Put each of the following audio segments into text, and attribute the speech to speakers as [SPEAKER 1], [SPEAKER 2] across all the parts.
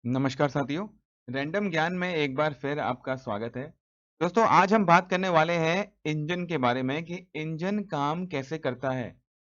[SPEAKER 1] नमस्कार साथियों, रैंडम ज्ञान में एक बार फिर आपका स्वागत है। दोस्तों आज हम बात करने वाले हैं इंजन के बारे में कि इंजन काम कैसे करता है।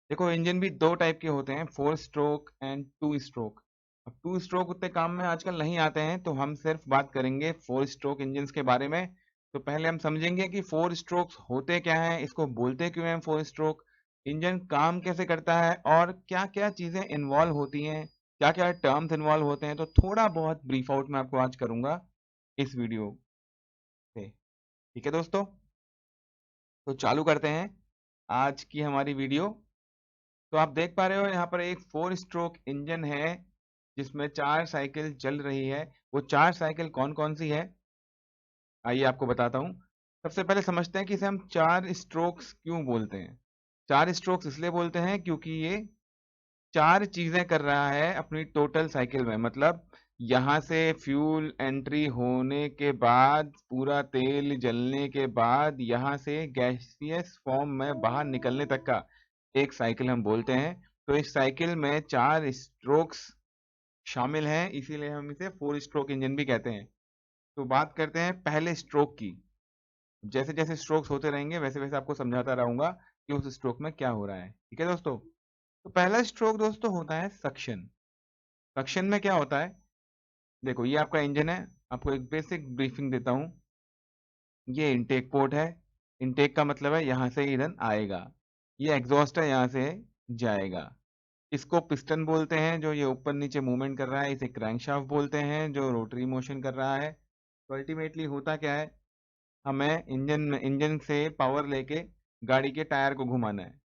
[SPEAKER 1] देखो इंजन भी 2 टाइप के होते हैं 4 स्ट्रोक एंड 2 स्ट्रोक। अब 2 स्ट्रोक उतने काम में आजकल नहीं आते हैं तो हम सिर्फ बात करेंगे 4 स्ट्रोक इंजन्स के बारे में। तो पहले हम समझेंगे कि 4 स्ट्रोक्स होते क्या हैं, इसको बोलते क्यों हैं 4 स्ट्रोक, इंजन काम कैसे करता है और क्या-क्या चीज़ें इन्वॉल्व होती हैं, क्या-क्या टर्म्स इन्वॉल्व होते हैं, तो थोड़ा बहुत ब्रीफ आउट मैं आपको आज करूँगा इस वीडियो पे। ठीक है दोस्तों? तो चालू करते हैं आज की हमारी वीडियो। तो आप देख पा रहे हो यहाँ पर एक 4 स्ट्रोक इंजन है, जिसमें 4 साइकिल चल रही है। वो 4 साइकिल कौन-कौन सी है? आइए आपको बताता हूँ। सबसे पहले समझते हैं कि इसे हम 4 स्ट्रोक्स क्यों बोलते हैं? 4 स्ट्रोक्स इसलिए बोलते हैं क्योंकि ये 4 चीज़ें कर रहा है अपनी टोटल साइकिल में, मतलब यहाँ से फ्यूल एंट्री होने के बाद, पूरा तेल जलने के बाद, यहाँ से गैसियस फॉर्म में बाहर निकलने तक का एक साइकिल हम बोलते हैं। तो इस साइकिल में 4 स्ट्रोक्स शामिल हैं, इसीलिए हम इसे 4 स्ट्रोक इंजन भी कहते हैं। तो बात करते हैं पहले स्ट्रोक की। जैसे-जैसे स्ट्रोक्स होते रहेंगे, वैसे-वैसे आपको समझाता रहूँगा कि उस स्ट्रोक में क्या हो रहा है। ठीक है दोस्तों? तो पहला स्ट्रोक दोस्तों होता है सक्शन। सक्शन में क्या होता है? देखो ये आपका इंजन है, आपको एक बेसिक ब्रीफिंग देता हूँ। ये इनटेक पोर्ट है, इनटेक का मतलब है यहाँ से ईंधन आएगा। ये एग्ज़ॉस्ट है, यहाँ से जाएगा। इसको पिस्टन बोलते हैं, जो ये ऊपर-नीचे मूवमेंट कर रहा है। इसे क्रैंकशाफ्ट बोलते हैं, जो रोटरी मोशन कर रहा है। तो अल्टीमेटली होता क्या है, हमें इंजन से पावर लेके गाड़ी के टायर को घुमाना है।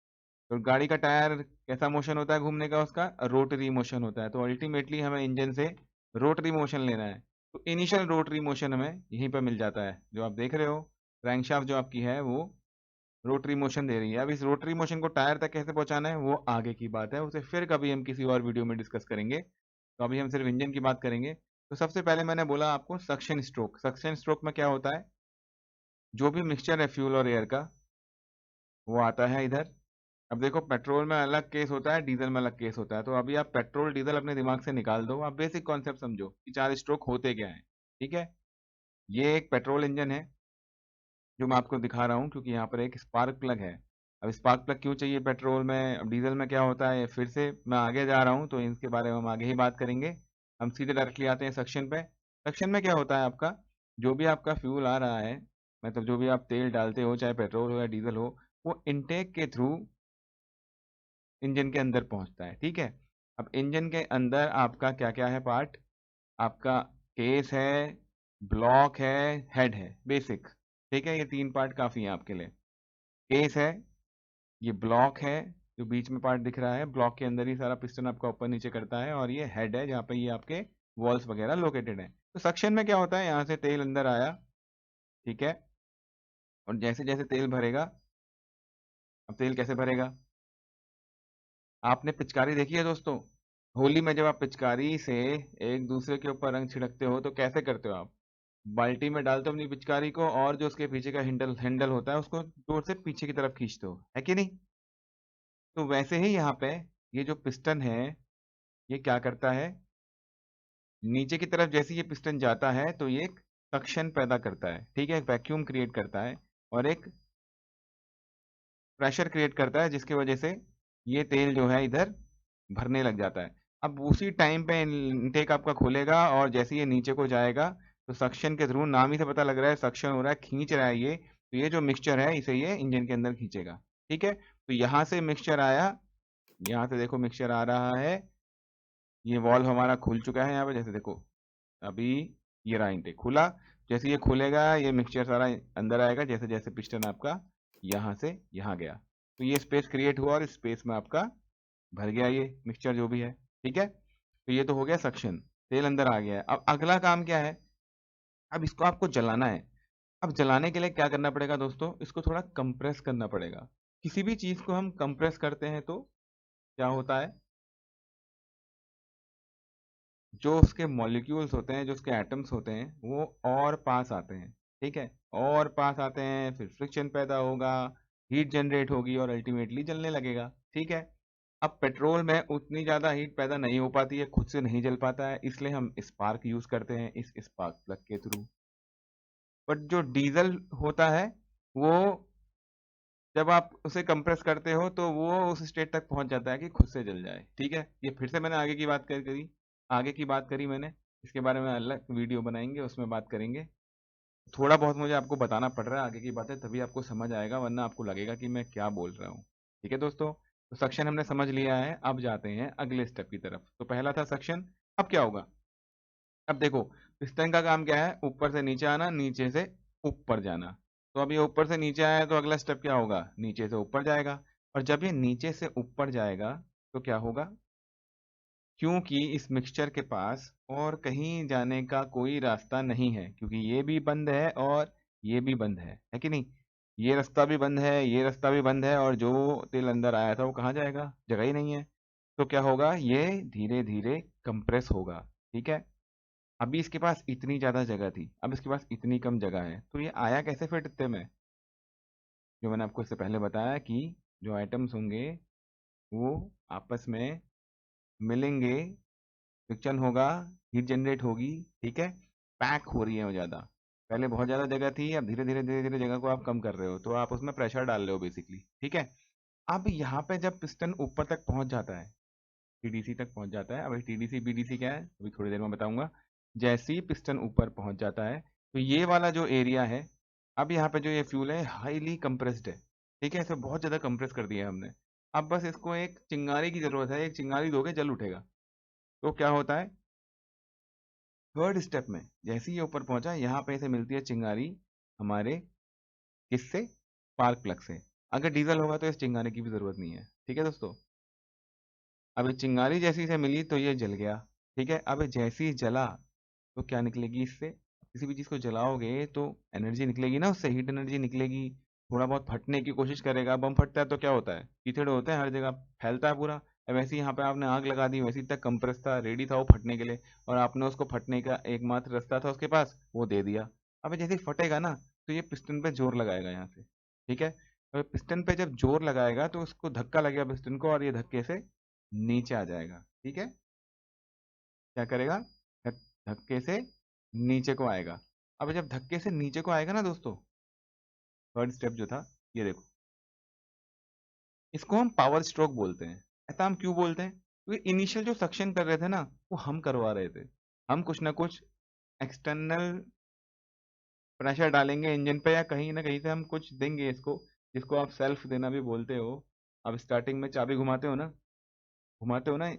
[SPEAKER 1] तो गाड़ी का टायर कैसा मोशन होता है घूमने का उसका? रोटरी मोशन होता है। तो अल्टीमेटली हमें इंजन से रोटरी मोशन लेना है। तो इनिशियल रोटरी मोशन हमें यहीं पे मिल जाता है। जो आप देख रहे हो, क्रैंकशाफ्ट जो आपकी है वो रोटरी मोशन दे रही है। अब इस रोटरी मोशन को टायर तक कैसे पहुँचाना है वो आगे की बात है। उसे फिर कभी हम किसी और वीडियो में डिस्कस करेंगे। तो अभी हम सिर्फ इंजन की बात करेंगे। तो सबसे पहले मैंने बोला आपको सक्शन स्ट्रोक। सक्शन स्ट्रोक में क्या होता है? जो भी मिक्सचर है फ्यूल और एयर का, वो आता है इधर। अब देखो पेट्रोल में अलग केस होता है, डीज़ल में अलग केस होता है। तो अभी आप पेट्रोल, डीज़ल अपने दिमाग से निकाल दो। आप बेसिक कॉन्सेप्ट समझो कि 4 स्ट्रोक होते क्या हैं, ठीक है? ये एक पेट्रोल इंजन है, जो मैं आपको दिखा रहा हूँ क्योंकि यहाँ पर एक स्पार्क प्लग है। अब स्पार्क प्लग क्यों चाहिए पेट्रोल में? अब डीज़ल में क्या होता है? फिर से मैं आगे जा रहा हूँ, तो इसके बारे में हम आगे ही बात करेंगे। हम सीधे डायरेक्टली आते हैं सक्शन पे। सक्शन में क्या होता है आपका, जो भी आपका फ्यूल आ रहा है, मतलब जो भी आप तेल डालते हो, चाहे पेट्रोल हो या डीज़ल हो, वो इनटेक के थ्रू इंजन के अंदर पहुँचता है, ठीक है? अब इंजन के अंदर आपका क्या-क्या है पार्ट? आपका केस है, ब्लॉक है, हेड है, बेसिक, ठीक है? ये 3 पार्ट काफ़ी हैं आपके लिए। केस है, ये ब्लॉक है, जो बीच में पार्ट दिख रहा है, ब्लॉक के अंदर ही सारा पिस्टन आपका ऊपर-नीचे करता है, और ये हेड है, जहाँ पे ये आपके वॉल्व्स वगैरह लोकेटेड हैं। तो सक्शन में क्या होता है, यहाँ से तेल अंदर आया, ठीक है? और जैसे-जैसे तेल भरेगा, अब तेल कैसे भरेगा? आपने पिचकारी देखी है दोस्तों? होली में जब आप पिचकारी से एक दूसरे के ऊपर रंग छिड़कते हो तो कैसे करते हो आप? बाल्टी में डालते हो अपनी पिचकारी को, और जो उसके पीछे का हैंडल हैंडल होता है उसको जोर से पीछे की तरफ खींचते हो, है कि नहीं? तो वैसे ही यहाँ पे ये जो पिस्टन है, ये क्या करता है? नीचे की तरफ जैसे ही ये पिस्टन जाता है तो ये एक सक्शन पैदा करता है, ठीक है? एक वैक्यूम क्रिएट करता है और एक प्रेशर क्रिएट करता है, जिसकी वजह से ये तेल जो है इधर भरने लग जाता है। अब उसी टाइम पे इनटेक आपका खुलेगा और जैसे ही ये नीचे को जाएगा, तो सक्शन के थ्रू, नाम ही से पता लग रहा है सक्शन हो रहा है, खींच रहा है ये, तो ये जो मिक्सचर है इसे ये इंजन के अंदर खींचेगा, ठीक है? तो यहाँ से मिक्सचर आया, यहाँ से देखो मिक्सचर आ रहा है, ये वाल्व हमारा खुल चुका है यहाँ पे, जैसे देखो अभी ये रहा इनटेक खुला। जैसे ये खुलेगा ये मिक्सचर सारा अंदर आएगा, जैसे-जैसे पिस्टन आपका यहाँ से यहाँ गया। तो ये स्पेस क्रिएट हुआ और इस स्पेस में आपका भर गया ये मिक्सचर जो भी है, ठीक है? तो ये तो हो गया सक्शन, तेल अंदर आ गया है। अब अगला काम क्या है? अब इसको आपको जलाना है। अब जलाने के लिए क्या करना पड़ेगा दोस्तों? इसको थोड़ा कंप्रेस करना पड़ेगा। किसी भी चीज़ को हम कंप्रेस करते हैं तो क्या होता है? जो उसके मॉलिक्यूल्स होते हैं, जो उसके एटम्स होते हैं, वो और पास आते हैं, ठीक है? और पास आते हैं, फिर फ्रिक्शन पैदा होगा, हीट जनरेट होगी और अल्टीमेटली जलने लगेगा, ठीक है? अब पेट्रोल में उतनी ज़्यादा हीट पैदा नहीं हो पाती है, खुद से नहीं जल पाता है, इसलिए हम स्पार्क यूज़ करते हैं इस स्पार्क प्लग के थ्रू। बट जो डीज़ल होता है, वो जब आप उसे कंप्रेस करते हो तो वो उस स्टेट तक पहुँच जाता है कि खुद से जल जाए, ठीक है? ये फिर से मैंने आगे की बात करी मैंने, इसके बारे में अलग वीडियो बनाएँगे, उसमें बात करेंगे। थोड़ा बहुत मुझे आपको बताना पड़ रहा है आगे की बातें, तभी आपको समझ आएगा, वरना आपको लगेगा कि मैं क्या बोल रहा हूँ। ठीक है दोस्तों? तो सक्शन हमने समझ लिया है, अब जाते हैं अगले स्टेप की तरफ। तो पहला था सक्शन, अब क्या होगा? अब देखो, पिस्टन का काम क्या है? ऊपर से नीचे आना, नीचे से ऊपर जाना। तो अब ये ऊपर से नीचे आया तो अगला स्टेप क्या होगा? नीचे से ऊपर जाएगा, और जब ये नीचे से ऊपर जाएगा तो क्या होगा? क्योंकि इस मिक्सचर के पास और कहीं जाने का कोई रास्ता नहीं है, क्योंकि ये भी बंद है और ये भी बंद है कि नहीं? ये रास्ता भी बंद है, ये रास्ता भी बंद है, और जो तेल अंदर आया था वो कहाँ जाएगा? जगह ही नहीं है। तो क्या होगा? ये धीरे धीरे कंप्रेस होगा, ठीक है? अभी इसके पास इतनी ज्यादा जगह थी, अब इसके पास इतनी कम जगह है, तो ये आया कैसे फिर डिब्बे में? जो मैंने आपको इससे पहले बताया कि जो आइटम्स होंगे वो आपस में मिलेंगे, फ्रिक्शन होगा, हीट जनरेट होगी, ठीक है? पैक हो रही है वो ज़्यादा। पहले बहुत ज़्यादा जगह थी, अब धीरे धीरे जगह को आप कम कर रहे हो, तो आप उसमें प्रेशर डाल रहे हो बेसिकली, ठीक है? अब यहाँ पे जब पिस्टन ऊपर तक पहुंच जाता है, टीडीसी तक पहुंच जाता है, अब टीडीसी बीडीसी क्या है अभी थोड़ी देर में बताऊंगा। जैसे ही पिस्टन ऊपर पहुंच जाता है तो ये वाला जो एरिया है, अब यहाँ पे जो ये फ्यूल है हाईली कंप्रेस्ड है, ठीक है? इसे बहुत ज़्यादा कंप्रेस कर दिया है हमने। अब बस इसको एक चिंगारी की ज़रूरत है, एक चिंगारी दोगे जल उठेगा। तो क्या होता है? थर्ड स्टेप में जैसे ही ये ऊपर पहुंचा, यहाँ पे इसे मिलती है चिंगारी हमारे किससे? स्पार्क प्लग से। अगर डीजल होगा तो इस चिंगारी की भी जरूरत नहीं है, ठीक है दोस्तों? अब ये चिंगारी जैसी इसे मिली तो ये जल गया, ठीक है? अब ये जैसे ही जला तो क्या निकलेगी इससे? किसी भी चीज को जलाओगे तो एनर्जी निकलेगी ना, उससे हीट एनर्जी निकलेगी। थोड़ा बहुत फटने की कोशिश करेगा, बम फटता है तो क्या होता है? कीचड़ होता है हर जगह, फैलता है पूरा। अब वैसे ही यहाँ पे आपने आग लगा दी, वैसे ही तक कंप्रेस था, रेडी था वो फटने के लिए, और आपने उसको फटने का एकमात्र रास्ता था उसके पास, वो दे दिया। अब जैसे ही फटेगा ना, तो ये पिस्टन पे जोर लगाएगा यहाँ से, ठीक है? अब पिस्टन पे जब जोर लगाएगा तो उसको धक्का लगेगा पिस्टन को, और ये धक्के से नीचे आ जाएगा, ठीक है? क्या करेगा? धक्के से नीचे को आएगा। अब जब धक्के से नीचे को आएगा ना दोस्तों, थर्ड स्टेप जो था, ये देखो, इसको हम पावर स्ट्रोक बोलते हैं। ऐसा हम क्यों बोलते हैं? क्योंकि इनिशियल जो सक्शन कर रहे थे ना, वो हम करवा रहे थे। हम कुछ ना कुछ एक्सटर्नल प्रेशर डालेंगे इंजन पे, या कहीं ना कहीं से हम कुछ देंगे इसको, जिसको आप सेल्फ देना भी बोलते हो। अब स्टार्टिंग में चाबी घुमाते हो ना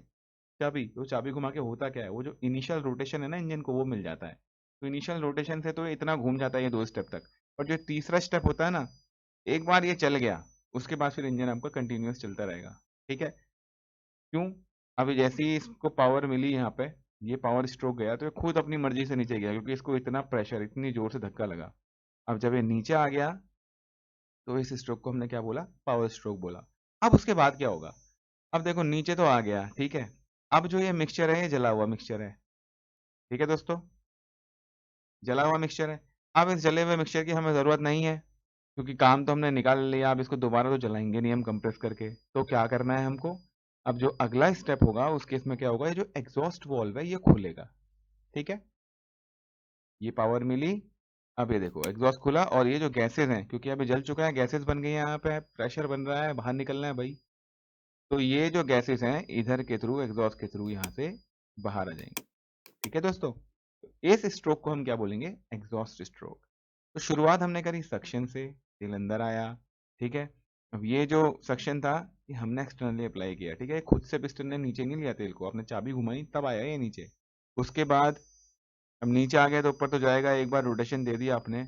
[SPEAKER 1] चाबी, तो चाबी घुमा के होता क्या है? वो जो इनिशियल रोटेशन है ना इंजन को, वो मिल जाता है। तो इनिशियल रोटेशन से तो ये इतना घूम जाता है ये दो स्टेप तक। और जो तीसरा स्टेप होता है ना, एक बार ये चल गया, उसके बाद फिर इंजन आपका कंटिन्यूअस चलता रहेगा, ठीक है? क्यों? अभी जैसे ही इसको पावर मिली यहाँ पे, ये पावर स्ट्रोक गया, तो ये खुद अपनी मर्जी से नीचे गया, क्योंकि इसको इतना प्रेशर, इतनी जोर से धक्का लगा। अब जब ये नीचे आ गया तो इस स्ट्रोक को हमने क्या बोला? पावर स्ट्रोक बोला। अब उसके बाद क्या होगा? अब देखो, नीचे तो आ गया, ठीक है? अब जो ये मिक्सचर है, ये जला हुआ मिक्सचर है, ठीक है दोस्तों? जला हुआ मिक्सचर है। अब इस जले हुए मिक्सचर की हमें ज़रूरत नहीं है, क्योंकि काम तो हमने निकाल लिया। अब इसको दोबारा तो जलाएंगे नहीं हम कंप्रेस करके, तो क्या करना है हमको? अब जो अगला स्टेप होगा उस केस में क्या होगा? ये जो एग्जॉस्ट वाल्व है ये खुलेगा, ठीक है? ये पावर मिली, अब ये देखो एग्जॉस्ट खुला, और ये जो गैसेस हैं, क्योंकि अभी जल चुका है, गैसेस बन गई हैं, यहाँ पे प्रेशर बन रहा है, बाहर निकलना है भाई। तो ये जो गैसेस हैं इधर के थ्रू, एग्जॉस्ट के थ्रू यहाँ से बाहर आ जाएंगे, ठीक है दोस्तों? तो इस स्ट्रोक को हम क्या बोलेंगे? Exhaust stroke. तो शुरुआत हमने करी सक्शन से, तेल अंदर आया, ठीक है? अब ये जो सक्शन था, ये हमने एक्सटर्नली अप्लाई किया, ठीक है? खुद से पिस्टन ने नीचे नहीं लिया तेल को, आपने चाबी घुमाई तब आया ये नीचे। उसके बाद अब नीचे आ गया तो ऊपर तो जाएगा, एक बार रोटेशन दे दिया आपने,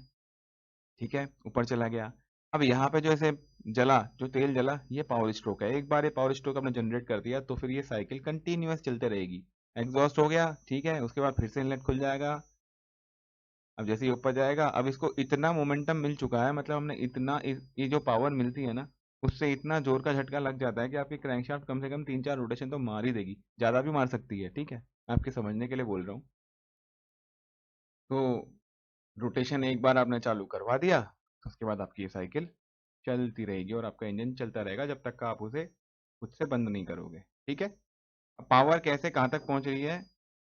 [SPEAKER 1] ठीक है? ऊपर चला गया। अब यहाँ पे जो ऐसे जला, जो तेल जला, ये पावर स्ट्रोक है। एक बार ये पावर स्ट्रोक आपने जनरेट कर दिया तो फिर ये साइकिल कंटिन्यूअस चलते रहेगी। एग्जॉस्ट हो गया, ठीक है? उसके बाद फिर से इनलेट खुल जाएगा। अब जैसे ही ऊपर जाएगा, अब इसको इतना मोमेंटम मिल चुका है, मतलब हमने इतना ये जो पावर मिलती है ना, उससे इतना जोर का झटका लग जाता है कि आपकी क्रैंकशाफ्ट कम से कम 3-4 रोटेशन तो मार ही देगी, ज्यादा भी मार सकती है, ठीक है? मैं आपके समझने के लिए बोल रहा हूँ। तो रोटेशन एक बार आपने चालू करवा दिया, तो उसके बाद आपकी ये साइकिल चलती रहेगी और आपका इंजन चलता रहेगा जब तक का आप उसे खुद से बंद नहीं करोगे, ठीक है। अब पावर कैसे कहाँ तक पहुंच रही है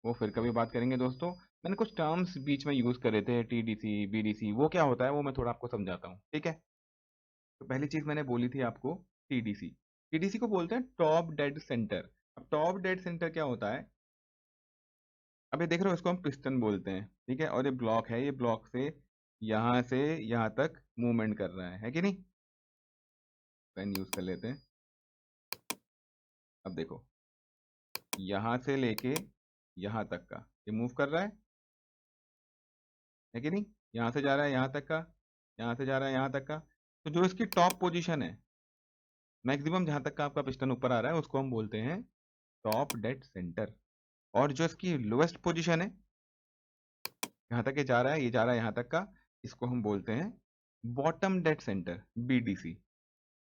[SPEAKER 1] वो फिर कभी बात करेंगे दोस्तों। मैंने कुछ टर्म्स बीच में यूज करे थे, टीडीसी बीडीसी, वो क्या होता है वो मैं थोड़ा आपको समझाता हूँ, ठीक है। तो पहली चीज मैंने बोली थी आपको, टीडीसी। टीडीसी को बोलते हैं टॉप डेड सेंटर। अब टॉप डेड सेंटर क्या होता है, अब ये देख रहे हो, इसको हम पिस्टन बोलते हैं, ठीक है। और ये ब्लॉक है, ये ब्लॉक से यहाँ तक मूवमेंट कर रहा है कि नहीं। पेन यूज कर लेते हैं। अब देखो, यहाँ से लेके यहाँ तक का ये मूव कर रहा है कि नहीं। यहाँ से जा रहा है यहाँ तक का, यहाँ से जा रहा है यहाँ तक का। तो जो इसकी टॉप पोजीशन है, मैक्सिमम जहाँ तक का आपका पिस्टन ऊपर आ रहा है, उसको हम बोलते हैं टॉप डेड सेंटर। और जो इसकी लोएस्ट पोजीशन है, यहाँ तक ये जा रहा है, ये जा रहा है यहाँ तक का, इसको हम बोलते हैं बॉटम डेड सेंटर, बीडीसी,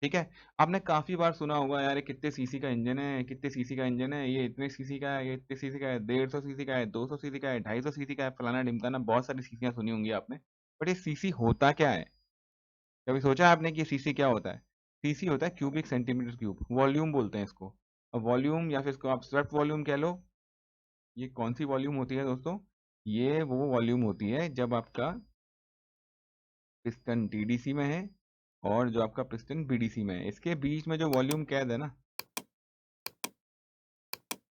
[SPEAKER 1] ठीक है। आपने काफी बार सुना होगा यार, ये कितने सीसी का इंजन है, कितने सीसी का इंजन है, ये इतने सीसी का है, ये इतने सीसी का है, 150 सीसी का है, 200 सीसी का है, 250 सीसी का है, फलाना ढिमकाना, बहुत सारी सीसियां सुनी होंगी आपने। बट ये सीसी होता क्या है, कभी सोचा आपने कि सीसी क्या होता है। सीसी होता है क्यूबिक सेंटीमीटर क्यूब, वॉल्यूम बोलते हैं इसको। और वॉल्यूम या फिर इसको आप स्वेप्ट वॉल्यूम कह लो। ये कौन सी वॉल्यूम होती है दोस्तों, ये वो वॉल्यूम होती है जब आपका पिस्टन टीडीसी में है और जो आपका पिस्टन बीडीसी में है, इसके बीच में जो वॉल्यूम कैद है ना,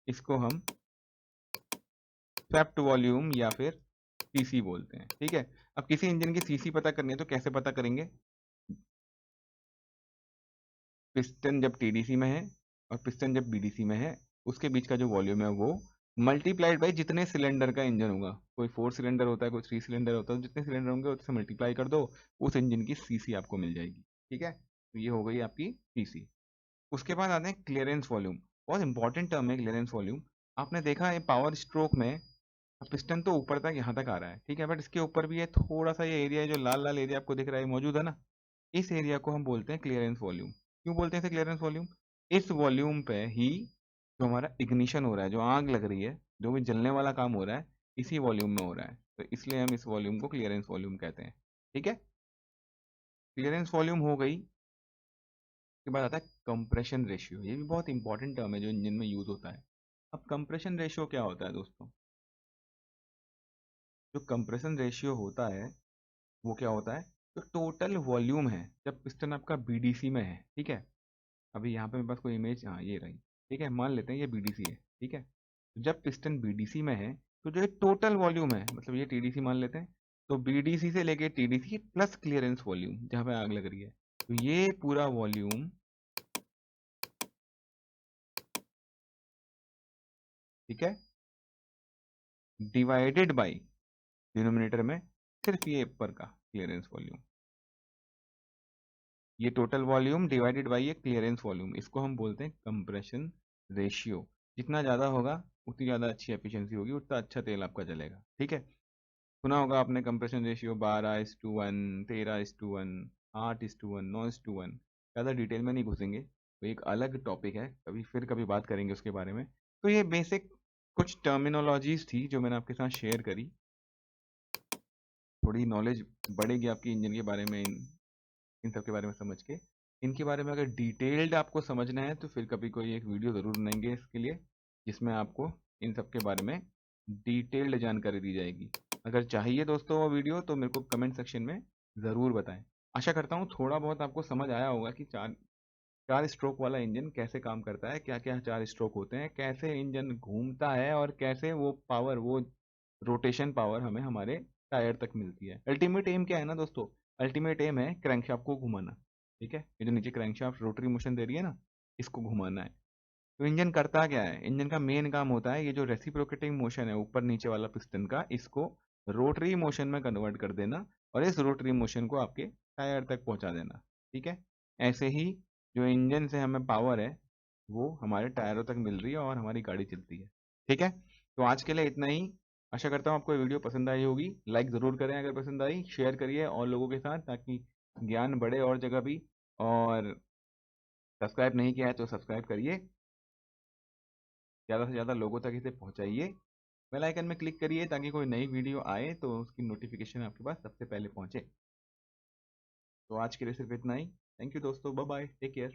[SPEAKER 1] इसको हम स्वेप्ट वॉल्यूम या फिर सीसी बोलते हैं, ठीक है। अब किसी इंजन की सीसी पता करनी है तो कैसे पता करेंगे, पिस्टन जब टीडीसी में है और पिस्टन जब बीडीसी में है, उसके बीच का जो वॉल्यूम है वो मल्टीप्लाइड बाई जितने सिलेंडर का इंजन होगा। कोई 4 सिलेंडर होता है, कोई 3 सिलेंडर होता है, तो जितने सिलेंडर होंगे उससे मल्टीप्लाई कर दो, उस इंजन की सीसी आपको मिल जाएगी, ठीक है। तो ये हो गई आपकी सीसी। उसके बाद आते हैं क्लियरेंस वॉल्यूम। बहुत इंपॉर्टेंट टर्म है क्लियरेंस वॉल्यूम। आपने देखा है पावर स्ट्रोक में पिस्टन तो ऊपर तक यहाँ तक आ रहा है, ठीक है, बट इसके ऊपर भी है थोड़ा सा, ये एरिया जो लाल लाल एरिया आपको दिख रहा है मौजूद है ना, इस एरिया को हम बोलते हैं क्लियरेंस वॉल्यूम। क्यों बोलते हैं इसे क्लियरेंस वॉल्यूम, इस वॉल्यूम पे ही जो हमारा इग्निशन हो रहा है, जो आग लग रही है, जो भी जलने वाला काम हो रहा है, इसी वॉल्यूम में हो रहा है, तो इसलिए हम इस वॉल्यूम को क्लियरेंस वॉल्यूम कहते हैं, ठीक है। क्लियरेंस वॉल्यूम हो गई। उसके बाद आता है कंप्रेशन रेशियो। ये भी बहुत इंपॉर्टेंट टर्म है जो इंजन में यूज होता है। अब कंप्रेशन रेशियो क्या होता है दोस्तों, जो कंप्रेशन रेशियो होता है वो क्या होता है, जो टोटल वॉल्यूम है जब पिस्टन आपका बीडीसी में है, ठीक है। अभी यहाँ पे मेरे पास कोई इमेज, हाँ ये रही, ठीक है, मान लेते हैं ये बीडीसी है, ठीक है। तो जब पिस्टन बीडीसी में है तो जो टोटल वॉल्यूम है, मतलब ये टीडीसी मान लेते हैं, तो बीडीसी से लेके टीडीसी प्लस क्लियरेंस वॉल्यूम जहाँ पे आग लग रही है, तो ये पूरा वॉल्यूम, ठीक है, डिवाइडेड बाई डिनोमिनेटर में सिर्फ ये ऊपर का क्लियरेंस वॉल्यूम, ये टोटल वॉल्यूम डिवाइडेड बाई ये क्लियरेंस वॉल्यूम, इसको हम बोलते हैं कंप्रेशन रेशियो। जितना ज़्यादा होगा उतनी ज़्यादा अच्छी एफिशिएंसी होगी, उतना अच्छा तेल आपका जलेगा, ठीक है। सुना होगा आपने कंप्रेशन रेशियो 12:1, 13:1, 8:1, 9:1। ज़्यादा डिटेल में नहीं घुसेंगे, तो एक अलग टॉपिक है, कभी फिर कभी बात करेंगे उसके बारे में। तो ये बेसिक कुछ टर्मिनोलॉजीज थी जो मैंने आपके साथ शेयर करी। थोड़ी नॉलेज बढ़ेगी आपकी इंजन के बारे में, इन सब के बारे में समझ के। इनके बारे में अगर डिटेल्ड आपको समझना है तो फिर कभी कोई एक वीडियो ज़रूर बनाएंगे इसके लिए, जिसमें आपको इन सब के बारे में डिटेल्ड जानकारी दी जाएगी। अगर चाहिए दोस्तों वो वीडियो तो मेरे को कमेंट सेक्शन में ज़रूर बताएं। आशा करता हूँ थोड़ा बहुत आपको समझ आया होगा कि चार चार स्ट्रोक वाला इंजन कैसे काम करता है, क्या क्या चार स्ट्रोक होते हैं, कैसे इंजन घूमता है, और कैसे वो पावर, वो रोटेशन पावर हमें हमारे टायर तक मिलती है। अल्टीमेट एम क्या है ना दोस्तों, अल्टीमेट एम है क्रैंकशाफ्ट को घुमाना, ठीक है। ये जो नीचे क्रैंकशाफ्ट रोटरी मोशन दे रही है ना, इसको घुमाना है। तो इंजन करता क्या है, इंजन का मेन काम होता है ये जो रेसिप्रोकेटिंग मोशन है ऊपर नीचे वाला पिस्टन का, इसको रोटरी मोशन में कन्वर्ट कर देना, और इस रोटरी मोशन को आपके टायर तक पहुंचा देना, ठीक है। ऐसे ही जो इंजन से हमें पावर है वो हमारे टायरों तक मिल रही है और हमारी गाड़ी चलती है, ठीक है। तो आज के लिए इतना ही। आशा करता हूँ आपको ये वीडियो पसंद आई होगी। लाइक ज़रूर करें अगर पसंद आई, शेयर करिए और लोगों के साथ, ताकि ज्ञान बढ़े और जगह भी। और सब्सक्राइब नहीं किया है तो सब्सक्राइब करिए, ज़्यादा से ज़्यादा लोगों तक इसे पहुँचाइए। बेल आइकन में क्लिक करिए ताकि कोई नई वीडियो आए तो उसकी नोटिफिकेशन आपके पास सबसे पहले पहुँचे। तो आज के लिए सिर्फ इतना ही। थैंक यू दोस्तों, बाय बाय, टेक केयर।